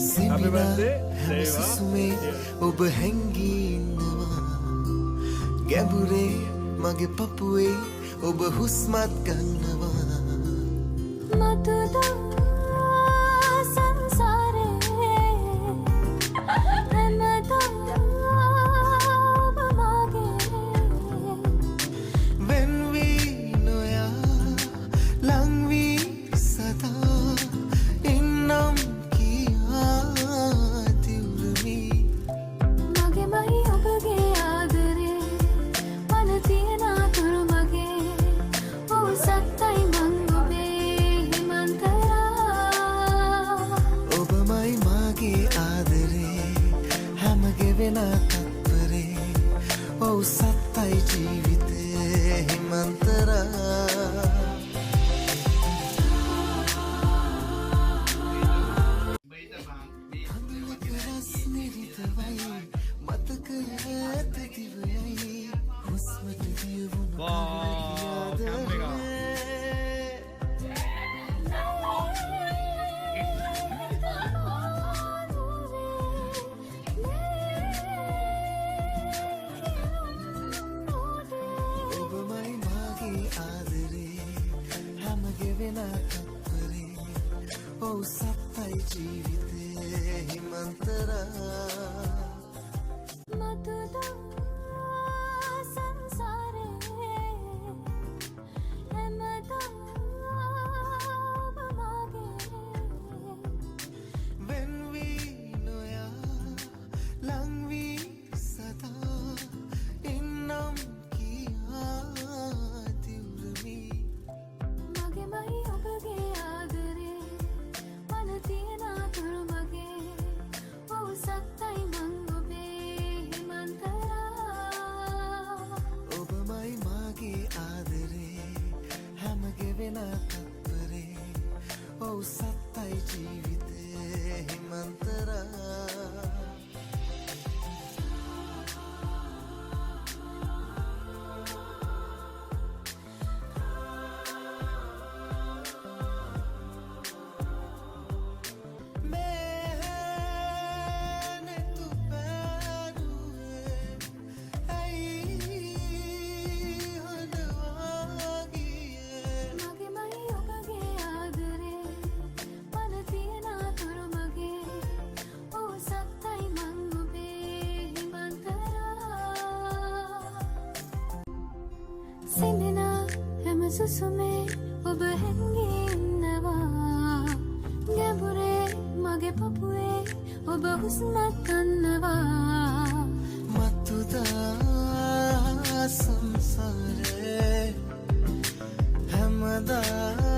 Happy birthday, සුසුමේ ඔබ හැංගී ඉන්නවා ගැඹුරේ මගේ පපුවේ ඔබ හුස්මත් ගන්නවා මතුදා සංසාරේ හැමදා ඔබ මගේ වෙන් වී නොයා ලං වී සදා ඉන්නම් සත්තයි ජීවිතේ හිමන්තරා හඳුනක රස් නිරිතවයි මතකය ඇත දිවයයි හුස්මට දියවුණු සත්තයි ජීවිතේ හිමන්තරා මතුදා සංසාරේ හැමදා ඔබ මගේ වෙන් වී නොයා ලං වී සදා ඉන්නම් කියා දිවුරමි මගේමයි ඔබගේ සත්තයි ජීවිතේ හිමන්තරා සිඳිනා හැම සුසුමේ ඔබ හැංගී ඉන්නවා ගැඹුරේ මගේ පපුවේ ඔබ හුස්මත් ගන්නවා මතුදා සංසාරේ හැමදා